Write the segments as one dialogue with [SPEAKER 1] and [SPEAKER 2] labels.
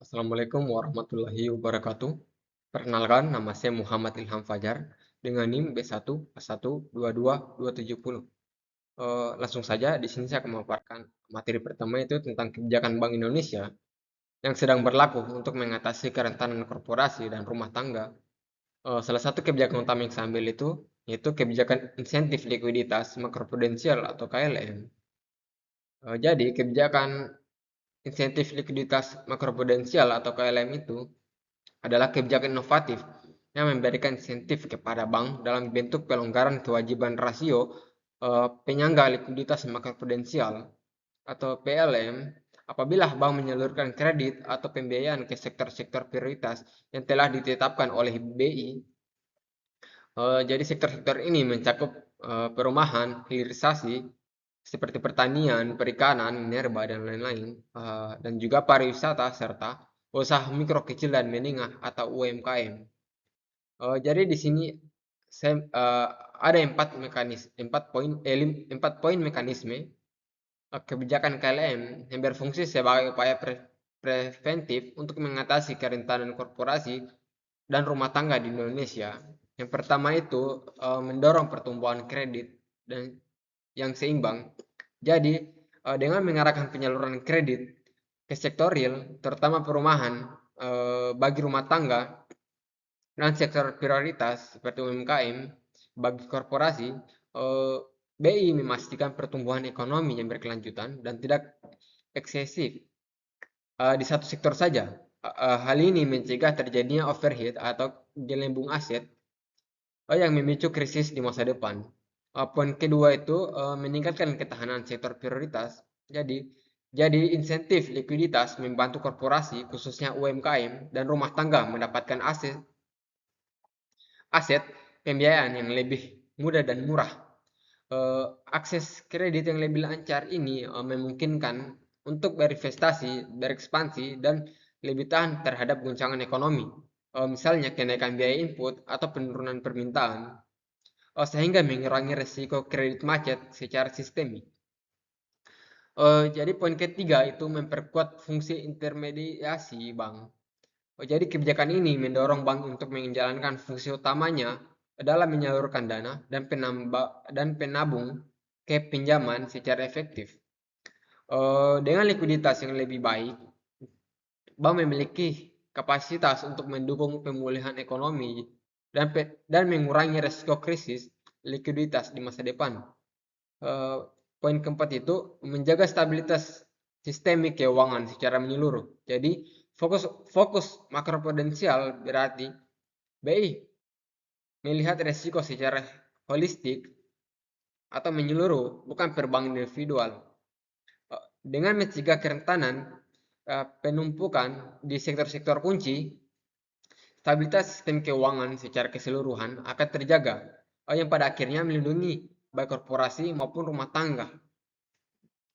[SPEAKER 1] Assalamualaikum warahmatullahi wabarakatuh. Perkenalkan, nama saya Muhammad Ilham Fajar dengan NIM B1 A1 22 270. Langsung saja, di sini saya akan memaparkan materi pertama itu tentang kebijakan Bank Indonesia yang sedang berlaku untuk mengatasi kerentanan korporasi dan rumah tangga. Salah satu kebijakan utama yang saya ambil itu yaitu kebijakan insentif likuiditas makroprudensial atau KLM. Jadi kebijakan insentif likuiditas makroprudensial atau KLM itu adalah kebijakan inovatif yang memberikan insentif kepada bank dalam bentuk pelonggaran kewajiban rasio penyangga likuiditas makroprudensial atau PLM apabila bank menyalurkan kredit atau pembiayaan ke sektor-sektor prioritas yang telah ditetapkan oleh BI. Jadi sektor-sektor ini mencakup perumahan, hilirisasi, seperti pertanian, perikanan, minerba, dan lain-lain, dan juga pariwisata serta usaha mikro, kecil, dan menengah atau UMKM. Jadi di sini saya ada empat poin mekanisme kebijakan KLM yang berfungsi sebagai upaya preventif untuk mengatasi kerentanan korporasi dan rumah tangga di Indonesia. Yang pertama itu mendorong pertumbuhan kredit dan yang seimbang. Jadi dengan mengarahkan penyaluran kredit ke sektor real, terutama perumahan bagi rumah tangga dan sektor prioritas seperti UMKM bagi korporasi, BI memastikan pertumbuhan ekonomi yang berkelanjutan dan tidak eksesif di satu sektor saja. Hal ini mencegah terjadinya overheat atau gelembung aset yang memicu krisis di masa depan. Poin kedua itu meningkatkan ketahanan sektor prioritas. Jadi insentif likuiditas membantu korporasi khususnya UMKM dan rumah tangga mendapatkan aset pembiayaan yang lebih mudah dan murah. Akses kredit yang lebih lancar ini memungkinkan untuk berinvestasi, berekspansi, dan lebih tahan terhadap guncangan ekonomi. Misalnya kenaikan biaya input atau penurunan permintaan, sehingga mengurangi resiko kredit macet secara sistemik. Jadi poin ketiga itu memperkuat fungsi intermediasi bank. Jadi kebijakan ini mendorong bank untuk menjalankan fungsi utamanya adalah menyalurkan dana dan penabung ke pinjaman secara efektif. Dengan likuiditas yang lebih baik, bank memiliki kapasitas untuk mendukung pemulihan ekonomi dan mengurangi resiko krisis likuiditas di masa depan. Poin keempat itu menjaga stabilitas sistemik keuangan secara menyeluruh. Jadi fokus makroprudensial berarti BI melihat resiko secara holistik atau menyeluruh, bukan per bank individual. Dengan mencegah kerentanan penumpukan di sektor-sektor kunci, stabilitas sistem keuangan secara keseluruhan akan terjaga, yang pada akhirnya melindungi baik korporasi maupun rumah tangga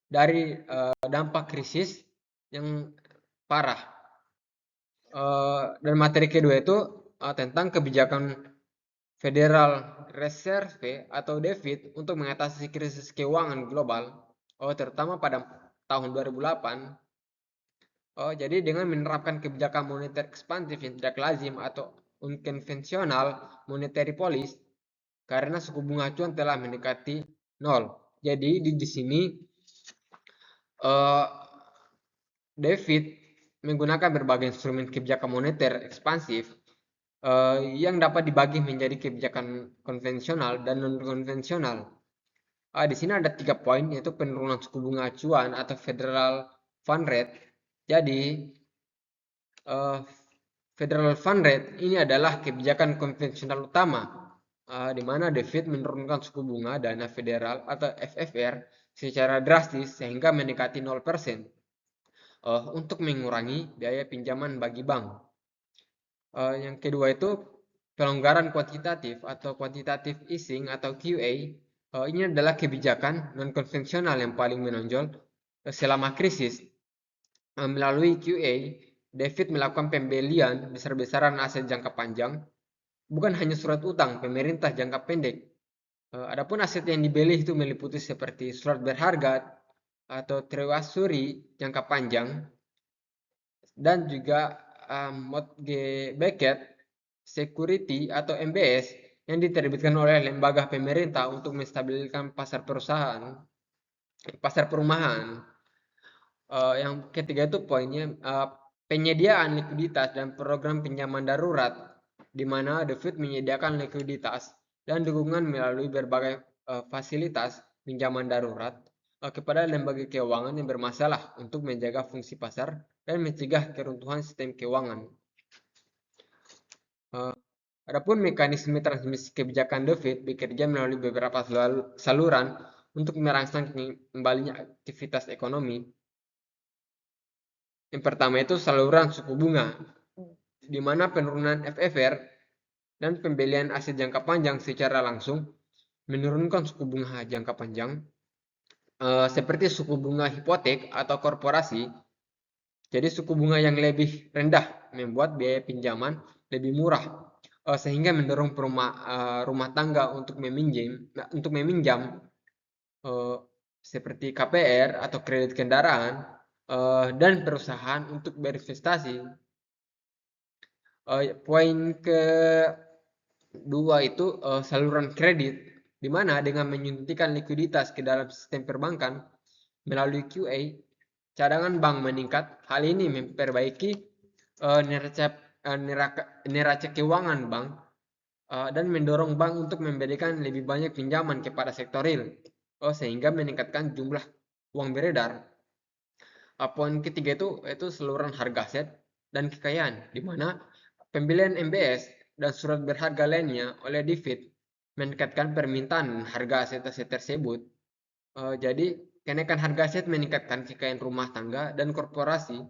[SPEAKER 1] dari dampak krisis yang parah. Dan materi kedua itu tentang kebijakan Federal Reserve atau DFID untuk mengatasi krisis keuangan global, terutama pada tahun 2008. Jadi dengan menerapkan kebijakan moneter ekspansif yang tidak lazim atau unkonvensional monetary policy, karena suku bunga acuan telah mendekati nol. Jadi di sini David menggunakan berbagai instrumen kebijakan moneter ekspansif yang dapat dibagi menjadi kebijakan konvensional dan non-konvensional. Di sini ada 3 poin, yaitu penurunan suku bunga acuan atau Federal Fund Rate. Jadi Federal Fund Rate ini adalah kebijakan konvensional utama, di mana The Fed menurunkan suku bunga dana federal atau FFR secara drastis sehingga mendekati 0%. Untuk mengurangi biaya pinjaman bagi bank. Yang kedua itu pelonggaran kuantitatif atau quantitative easing atau QA. Ini adalah kebijakan non konvensional yang paling menonjol selama krisis. Melalui QA, David melakukan pembelian besar-besaran aset jangka panjang, bukan hanya surat utang pemerintah jangka pendek. Adapun aset yang dibeli itu meliputi seperti surat berharga atau treasury jangka panjang, dan juga mortgage backed security atau MBS yang diterbitkan oleh lembaga pemerintah untuk menstabilkan pasar perumahan. Yang ketiga itu poinnya penyediaan likuiditas dan program pinjaman darurat, di mana The Fed menyediakan likuiditas dan dukungan melalui berbagai fasilitas pinjaman darurat kepada lembaga keuangan yang bermasalah untuk menjaga fungsi pasar dan mencegah keruntuhan sistem keuangan. Adapun mekanisme transmisi kebijakan The Fed bekerja melalui beberapa saluran untuk merangsang kembalinya aktivitas ekonomi. Yang pertama itu saluran suku bunga, di mana penurunan FFR dan pembelian aset jangka panjang secara langsung menurunkan suku bunga jangka panjang, seperti suku bunga hipotek atau korporasi. Jadi suku bunga yang lebih rendah membuat biaya pinjaman lebih murah, sehingga mendorong rumah tangga untuk meminjam seperti KPR atau kredit kendaraan dan perusahaan untuk berinvestasi. Poin kedua itu saluran kredit, di mana dengan menyuntikkan likuiditas ke dalam sistem perbankan melalui QA, cadangan bank meningkat. Hal ini memperbaiki neraca keuangan bank dan mendorong bank untuk memberikan lebih banyak pinjaman kepada sektor real, sehingga meningkatkan jumlah uang beredar. Poin ketiga itu saluran harga aset dan kekayaan, di mana pembelian MBS dan surat berharga lainnya oleh The Fed meningkatkan permintaan harga aset-aset tersebut. Jadi kenaikan harga aset meningkatkan kekayaan rumah tangga dan korporasi,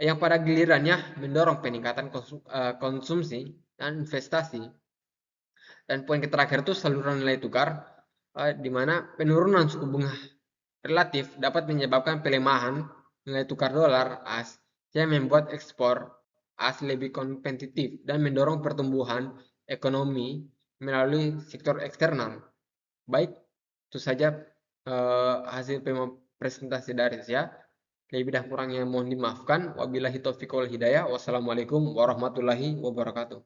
[SPEAKER 1] yang pada gilirannya mendorong peningkatan konsumsi dan investasi. Dan poin terakhir itu saluran nilai tukar, di mana penurunan suku bunga relatif dapat menyebabkan pelemahan nilai tukar dolar AS yang membuat ekspor AS lebih kompetitif dan mendorong pertumbuhan ekonomi melalui sektor eksternal. Baik, itu saja hasil presentasi dari saya. Lebih dan kurangnya mohon dimaafkan. Wabillahi taufiq wal hidayah. Wassalamualaikum warahmatullahi wabarakatuh.